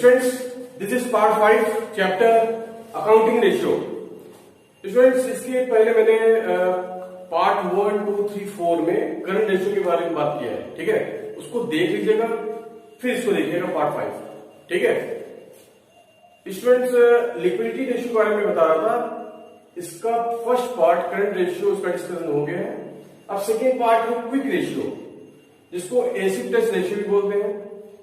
Students, this is part 5 chapter accounting ratio. Students, इसके पहले मैंने पार्ट 1, 2, 3, 4 में करंट रेशियो के बारे में बात किया है, ठीक है। उसको देख लीजिएगा, फिर इसको देखिएगा पार्ट 5, ठीक है। स्टूडेंट्स, लिक्विडिटी रेशियो के बारे में बता रहा था। इसका फर्स्ट पार्ट करंट रेशियो, उसका डिस्कशन हो गया है। अब सेकेंड पार्ट है क्विक रेशियो, जिसको एसिड टेस्ट रेशियो भी बोलते हैं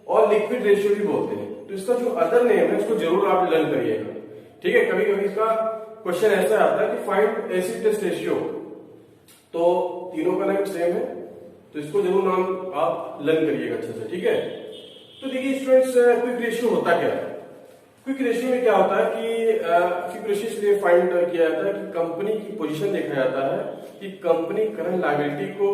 और लिक्विड रेशियो भी बोलते हैं। तो इसका जो अदर नेम है उसको जरूर आप लर्न करिएगा, ठीक है। कभी कभी इसका क्वेश्चन ऐसा आता है कि फाइंड एसिड टेस्ट रेशियो, तो तीनों का नाम सेम है, तो इसको जरूर नाम आप लर्न करिएगा अच्छे से, ठीक है। तो देखिए स्टूडेंट्स, क्विक रेशियो होता क्या है। क्विक रेशियो में क्या होता है कि क्विक रेशियो इसलिए फाइंड किया जाता है कि कंपनी की पोजीशन देखा जाता है कि कंपनी करंट लायबिलिटी को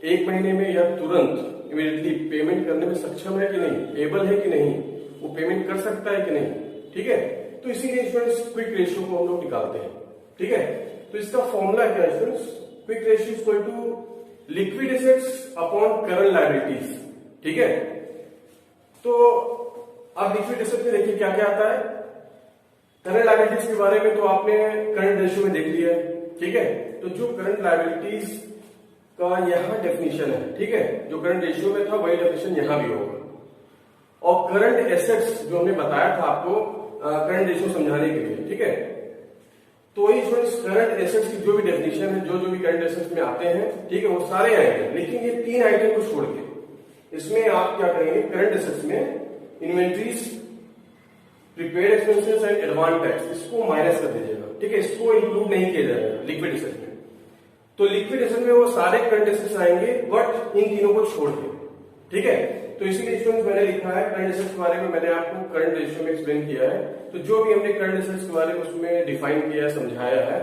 एक महीने में या तुरंत इमीडिएटली पेमेंट करने में सक्षम है कि नहीं, एबल है कि नहीं, वो पेमेंट कर सकता है कि नहीं, ठीक है। तो इसीलिए स्टूडेंट्स क्विक रेशियो को हम लोग निकालते हैं, ठीक है। तो इसका फॉर्मूला क्या है students, quick ratio is equal to liquid assets upon current liabilities, ठीक है। तो अब लिक्विड एसेट में देखिए क्या क्या आता है। करंट लायबिलिटीज के बारे में तो आपने करंट रेशियो में देख लिया है, ठीक है। तो जो करंट लायबिलिटीज का यहां डेफिनेशन है, ठीक है, जो करंट रेशियो में था वही डेफिनेशन यहां भी होगा। और करंट एसेट्स जो हमने बताया था आपको करंट रेशियो समझाने के लिए, ठीक है। तो वही करंट एसेट्स की जो भी डेफिनेशन है, जो जो भी करंट एसेट्स में आते हैं, ठीक है, वो सारे आएंगे। लेकिन ये 3 आइटम को छोड़ के इसमें आप क्या करेंगे, करंट एसेट्स में inventories, prepaid expenses and advance tax, इसको माइनस कर दीजिएगा, ठीक है। इसको इंक्लूड नहीं किया जाएगा लिक्विड एसेट में। तो लिक्विड एसेट में वो सारे करंट एसेट्स आएंगे, बट इन तीनों को छोड़ के, ठीक है। तो इसीलिए स्टूडेंट्स मैंने लिखा है करंट एसेट्स के बारे में मैंने आपको करंट रेशियो में एक्सप्लेन किया है। तो जो भी हमने करंट एसेट्स के बारे में उसमें डिफाइन किया है, समझाया है,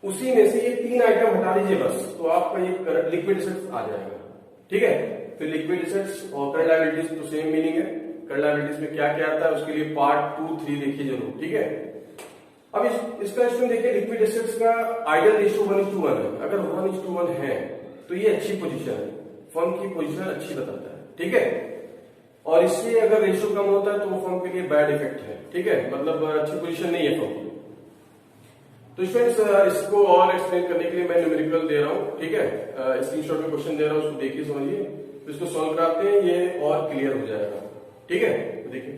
उसी में से ये 3 आइटम हटा दीजिए बस, तो आपका ये लिक्विड एसेट्स आ जाएगा, ठीक है। फिर लिक्विड एसेट्स और करंट लायबिलिटीज तो सेम मीनिंग है। करंट लायबिलिटीज में क्या क्या आता है उसके लिए पार्ट 2, 3 देखिए जरूर, ठीक है। अब इसका स्टूडेंट देखिए, लिक्विड एसेट्स का आइडियल रेशियो 1:1 है। अगर 1:1 है तो ये अच्छी पोजीशन है, फर्म की पोजीशन अच्छी बताता है, ठीक है। और इससे अगर रेशियो कम होता है तो वो फर्म के लिए बैड इफेक्ट है, ठीक है, मतलब अच्छी पोजीशन नहीं है फर्म की। तो स्टूडेंट्स, इसको और एक्सप्लेन करने के लिए मैं न्यूमेरिकल दे रहा हूं, ठीक है। स्क्रीनशॉट में क्वेश्चन दे रहा हूं, उसको देखिए, समझिए, तो इसको सॉल्व कराते हैं, ये और क्लियर हो जाएगा, ठीक है। तो देखिए,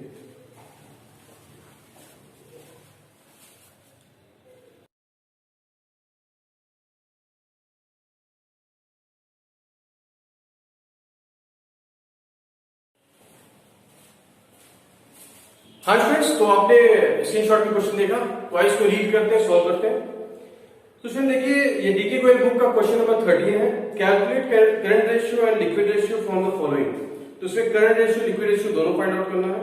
हाँ स्टूडेंट्स, तो आपने स्क्रीनशॉट में क्वेश्चन देखा, तो आइए इसको रीड करते हैं, सॉल्व करते हैं। तो स्टूडेंट देखिए, ये डीके गोयल बुक का क्वेश्चन नंबर 13 है। Calculate current ratio and liquid ratio from the following. तो इसमें करंट रेशियो, लिक्विड रेशियो दोनों फाइंड आउट करना है।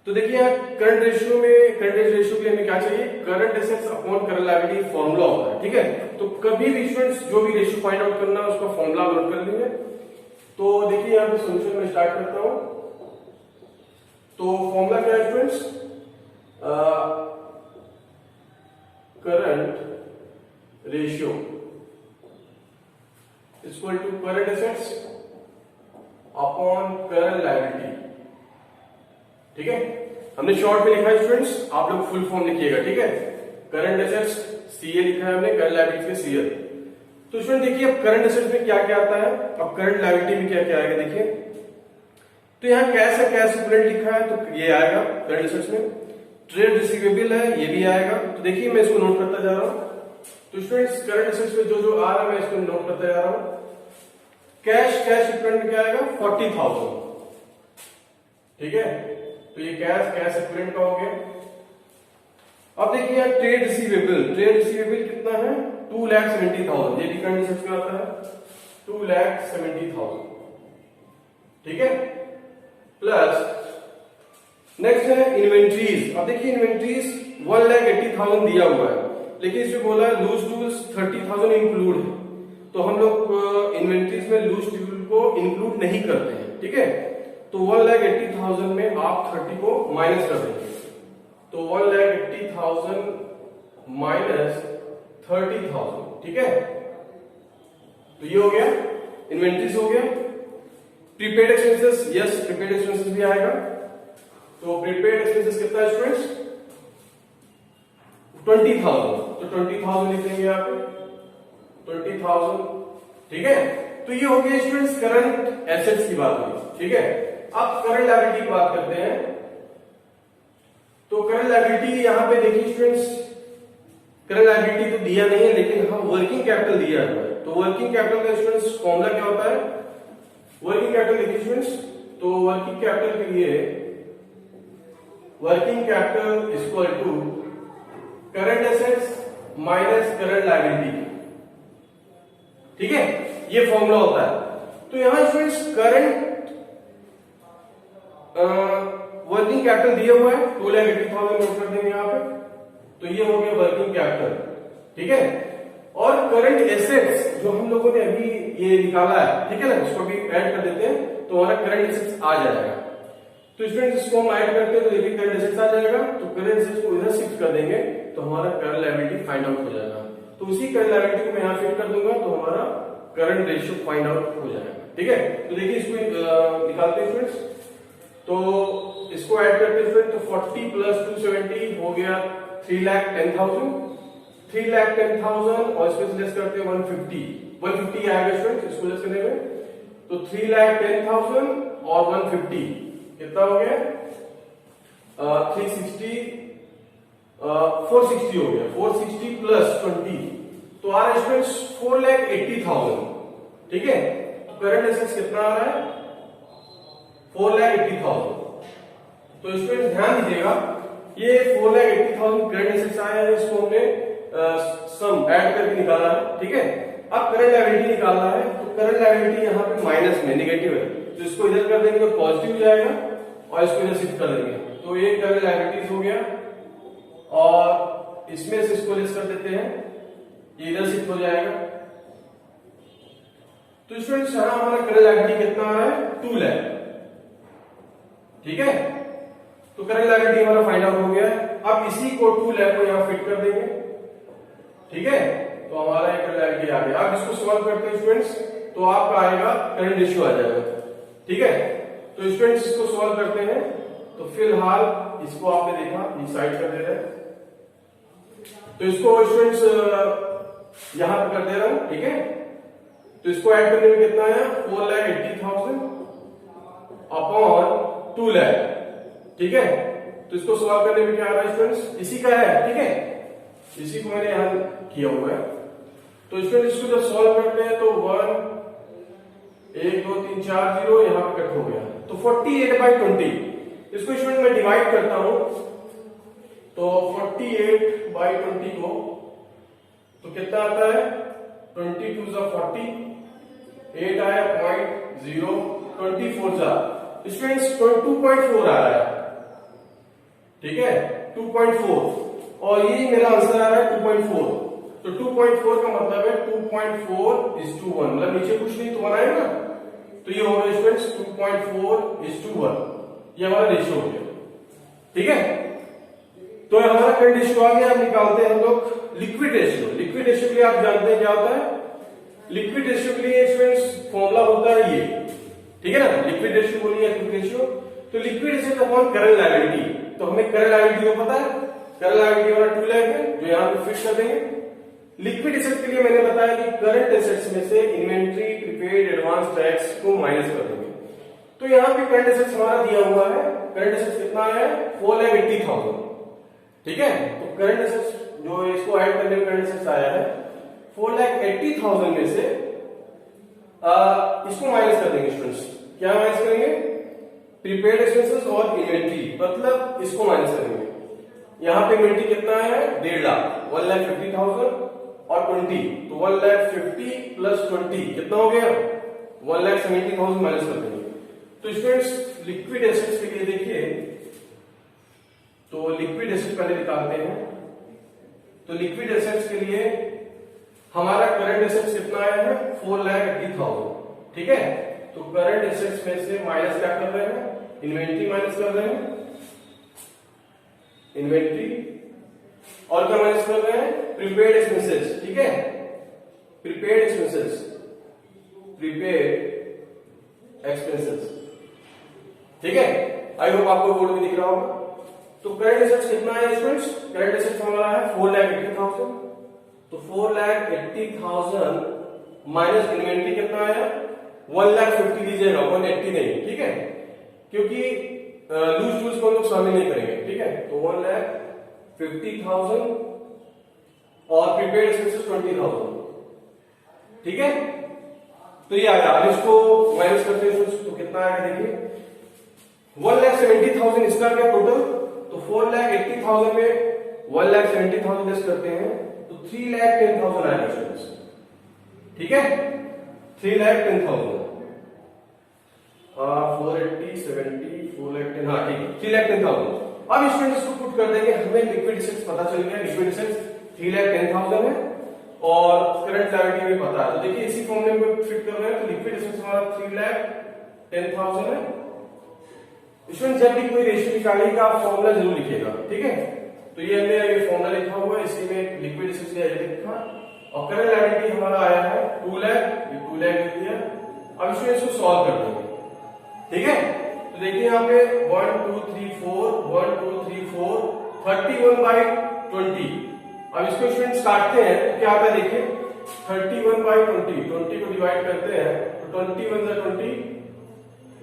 तो देखिए यहाँ करंट रेशियो के लिए हमें क्या चाहिए, current assets upon current liability formula होता है, ठीक है। तो कभी भी स्टूडेंट्स जो भी रेशियो फाइंड आउट करना है उसका फॉर्मूला नोट कर लेंगे। तो देखिए यहाँ पे सोल्यूशन में स्टार्ट करता हूं। तो फॉर्मूला क्या है students, current ratio equal to current assets upon current liability, ठीक है। हमने शॉर्ट में लिखा है स्टूडेंट्स, आप लोग फुल फॉर्म लिखिएगा, ठीक है। करंट एसेट्स सीए लिखा है हमने, करंट लायबिलिटी में सीएल। तो स्टूडेंट देखिए, अब करंट एसेट्स में क्या क्या आता है, अब करंट लायबिलिटी में क्या क्या आएगा देखिए। तो यहाँ कैश है, कैश इक्विवेलेंट लिखा है, तो ये आएगा करंट एसेट्स में। ट्रेड रिसीवेबल है, ये भी आएगा। तो देखिए मैं इसको नोट करता जा रहा हूं। तो स्टूडेंट्स, करंट एसेट्स में जो जो आ रहा है मैं इसको नोट करता जा रहा हूं। कैश इक्विवेलेंट में क्या आएगा, 40,000, ठीक है। तो ये कैश इक्विवेलेंट का हो गया। अब देखिए यार, ट्रेड रिसीवेबल कितना है, 2,70,000, ये भी करंट एसेट्स में आता है, 2,70,000, ठीक है। प्लस नेक्स्ट है इन्वेंट्रीज। अब देखिए इन्वेंट्रीज 1,80,000 दिया हुआ है, लेकिन इसमें बोला है लूज टूल्स 30,000 इंक्लूड है। तो हम लोग इन्वेंट्रीज में लूज टूल को इंक्लूड नहीं करते हैं, ठीक है। तो 1,80,000 में आप 30 को माइनस कर देंगे। तो 1,80,000 माइनस 30,000, ठीक है। तो ये हो गया, इन्वेंट्रीज हो गया। Prepaid expenses, yes prepaid expenses भी आएगा। तो प्रीपेड एक्सपेंसेस कितना है स्टूडेंट्स? 20,000। तो 20,000 लिखेंगे यहाँ पे 20,000। ठीक है, तो ये हो गया स्टूडेंट्स करंट एसेट्स की बात हुई। ठीक है, अब करंट लायबिलिटी की बात करते हैं। तो करंट लायबिलिटी यहां पे देखिए स्टूडेंट्स, करंट लायबिलिटी तो दिया नहीं है लेकिन हम वर्किंग कैपिटल दिया है। तो वर्किंग कैपिटल का स्टूडेंट्स फॉर्मूला क्या होता है? वर्किंग कैपिटल देखिए स्टूडेंट्स, तो वर्किंग कैपिटल के लिए working capital equal to current assets minus current liability. ठीक है, ये फॉर्मूला होता है। तो यहां स्टूडेंट्स करंट वर्किंग कैपिटल दिया हुआ है 2,80,000 नोट कर देंगे यहां पे। तो ये हो गया वर्किंग कैपिटल। ठीक है, और करंट एसेट्स जो हम लोगों ने अभी ये निकाला है, ठीक है ना, इसको भी ऐड कर देते हैं तो हमारा करंट एसेट्स आ जाएगा। तो स्टूडेंट्स इसको हम ऐड करते हैं तो देखिए करंट एसेट्स आ जाएगा। तो करंट एसेट्स को इधर शिफ्ट कर देंगे तो हमारा करंट लायबिलिटी फाइंड आउट हो जाएगा। तो उसी करंट लायबिलिटी को मैं यहां फिट कर दूंगा तो हमारा करंट रेशियो फाइंड आउट हो जाएगा। ठीक है, तो देखिए इसको निकालते हैं स्टूडेंट्स। तो इसको ऐड करते हैं स्टूडेंट, तो 40 प्लस 270 हो गया 3,10,000। 3,10,000 और इसमें से लेस करते हैं 150 आएगा स्टूडेंट इसको लेस करने में। तो 3,10,000 और 150 कितना हो गया? 360 460 हो गया। 460 प्लस 20 तो आ रहा है स्टूडेंट्स 4,80,000। ठीक है, तो करंट एसेट्स कितना आ रहा है? 4,80,000। तो स्टूडेंट्स ध्यान दीजिएगा, ये 4,80,000 करंट एसेट्स आया है, इसको हमने सम ऐड करके निकाला है। ठीक है, अब करंट लायबिलिटी निकालना है। तो करंट लायबिलिटी यहाँ पे माइनस में नेगेटिव है, तो इसको इधर कर देंगे तो पॉजिटिव हो जाएगा और इसको इधर शिफ्ट कर देंगे तो ये करंट लायबिलिटीज हो गया। और इसमें से इसको लेस कर देते हैं, ये इधर शिफ्ट हो जाएगा। तो स्टूडेंट्स यहां हमारा करंट लायबिलिटी कितना आ रहा है? 2 लाख। ठीक है, तो करंट लायबिलिटी हमारा फाइंड आउट हो गया। अब इसी को 2 लाख को यहां फिट कर देंगे। ठीक है, तो हमारा एक करंट लायबिलिटी आ गया। अब इसको सॉल्व करते हैं स्टूडेंट्स, तो आपका आएगा करंट रेशियो आ जाएगा। ठीक है, तो स्टूडेंट्स इसको सॉल्व करते हैं। तो फिलहाल इसको आपने देखा ये साइड कर दे रहे हैं, तो इसको स्टूडेंट्स यहां पर कर दे रहा हूं। ठीक है, तो इसको ऐड करने में कितना आया? 4,80,000 अपॉन 2 लाख। ठीक है, तो इसको सॉल्व करने में क्या आ रहा है स्टूडेंट्स? इसी का है। ठीक है, इसी को मैंने यहां किया हुआ है। तो स्टूडेंट्स इसको जब सॉल्व करते हैं तो 1 2 3 4 0 यहां पर कट हो गया। तो 48/20 इसको स्टूडेंट मैं डिवाइड करता हूं तो 48/20 को तो कितना आता है? 22 × 40 8 आया 0.0 24 जा स्टूडेंट्स 2.4 आ रहा है। ठीक है, 2.4 और ये मेरा आंसर आ रहा है 2.4। तो 2.4 का मतलब है 2.4:1, मतलब नीचे कुछ नहीं तो बनाए ना, तो ये हो गया स्टूडेंट्स 2.4:1। ये हमारा रेशियो हो गया। ठीक है, तो हमारा करंट रेशियो आ गया। अब निकालते हैं हम लोग लिक्विड रेशियो। लिक्विड रेशियो के लिए आप जानते हैं क्या होता है? लिक्विड रेशियो के लिए स्टूडेंट्स फॉर्मूला होता है ये। ठीक है ना, लिक्विड रेशियो बोलिए लिक्विड रेशियो। तो liquid asset upon current liability, तो हमें करंट लायबिलिटी को पता है, करंट लायबिलिटी हमारा 2 लाख है जो यहां पे फिक्स कर देंगे। लिक्विड एसेट के लिए मैंने बताया कि करंट एसेट्स में से इन्वेंट्री, प्रीपेड, एडवांस टैक्स को माइनस कर देंगे। तो यहाँ पे करंट एसेट्स हमारा दिया हुआ है। करंट एसेट्स कितना है? 4,80,000। ठीक है, तो करंट एसेट्स जो इसको ऐड करने में करंट एसेट्स आया है 4,80,000 में से इसको माइनस कर देंगे स्टूडेंट्स। क्या माइनस करेंगे? प्रीपेड एक्सपेंसेस और इन्वेंट्री, मतलब इसको माइनस करेंगे। यहाँ पे इन्वेंट्री कितना है? 1.5 लाख, 1,50,000 और 20, तो 1,50,000 प्लस 20 कितना हो गया? 1,70,000 माइनस कर देंगे। तो स्टूडेंट्स लिक्विड एसेट्स के लिए देखिए, तो लिक्विड एसेट पहले निकालते हैं। तो लिक्विड एसेट्स के लिए हमारा करंट एसेट्स कितना आया है? 4,80,000। ठीक है, तो करंट एसेट्स में से माइनस क्या कर रहे हैं? इन्वेंट्री माइनस कर रहे हैं, इन्वेंट्री, और क्या माइनस कर रहे हैं? Prepaid expenses. ठीक है, प्रीपेड एक्सपेंसेस, प्रीपेड एक्सपेंसेस। ठीक है, आई होप आपको बोर्ड में दिख रहा होगा। तो करंट एसेट्स कितना है स्टूडेंट्स? करंट एसेट्स हमारा है 4,80,000। तो 4,80,000 माइनस इन्वेंट्री कितना आया? 1,50,000 लीजिएगा, 180 नहीं, ठीक है, क्योंकि लूज टूल्स को हम लोग शामिल नहीं करेंगे, ठीक है। तो 1,50,000 और प्रीपेड एक्सपेंसेस 20,000, ठीक है। तो ये आया, अब इसको माइनस करते हैं तो कितना आएगा देखिए, 1,70,000 इसका क्या टोटल? तो 4,80,000 में 1,70,000 लेस करते हैं तो 3,10,000 आएगा स्टूडेंट्स, ठीक है। 3,10,000, 480 70 4,10,000, हाँ ठीक है, 3,10,000। अब स्टूडेंट्स को पुट कर देंगे, हमें लिक्विड एसेट्स पता चल गया, लिक्विड एसेट्स 3,10,000 है और करंट लायबिलिटी भी पता है। तो देखिए इसी फॉर्मूले में फिट कर रहे हैं, तो लिक्विड एसेट्स हमारा 3,10,000 है। स्टूडेंट जब भी कोई रेशियो निकालेगा आप फॉर्मूला जरूर लिखिएगा, ठीक है। तो ये हमने ये फॉर्मूला लिखा हुआ है, इसी में लिक्विड एसेट्स का लिखा और करंट लायबिलिटी हमारा आया है 2 लाख, ये 2 लाख लिख दिया। अब स्टूडेंट इसको सॉल्व कर देंगे, ठीक है। तो देखिए यहाँ पे 1 2 3 4 1 2 3 4 31/20। अब इसको स्टूडेंट्स काटते हैं तो क्या आता है देखिए, 31/20, 20 को डिवाइड करते हैं तो 21 × 20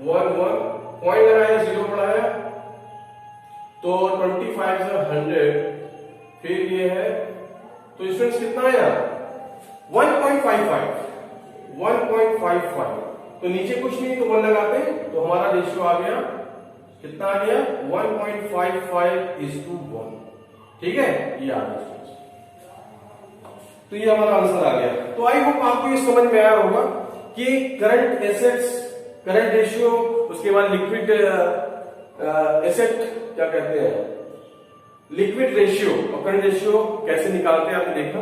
1 1 पॉइंट लगाया, 0 बढ़ाया तो 25 × 100, फिर ये है तो स्टूडेंट्स कितना आया 1.55। तो नीचे कुछ नहीं तो 1 लगाते हैं तो हमारा रेशियो आ गया, कितना आ गया 1.55:1, ठीक है, ये आ गया। तो ये हमारा आंसर आ गया। तो आई होप आपको ये समझ में आया होगा कि करंट एसेट्स, करंट रेशियो, उसके बाद लिक्विड एसेट क्या कहते हैं, लिक्विड रेशियो और करंट रेशियो कैसे निकालते हैं आपने देखा।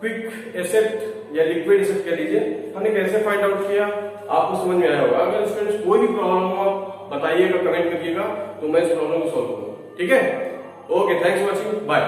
क्विक एसेट या लिक्विड एसेट कह लीजिए, हमने कैसे फाइंड आउट किया आपको समझ में आया होगा। अगर स्टूडेंट्स कोई भी प्रॉब्लम हो आप बताइएगा, कमेंट करिएगा, तो मैं इस प्रॉब्लम को सॉल्व करूंगा, ठीक है। Okay, thanks for watching, bye.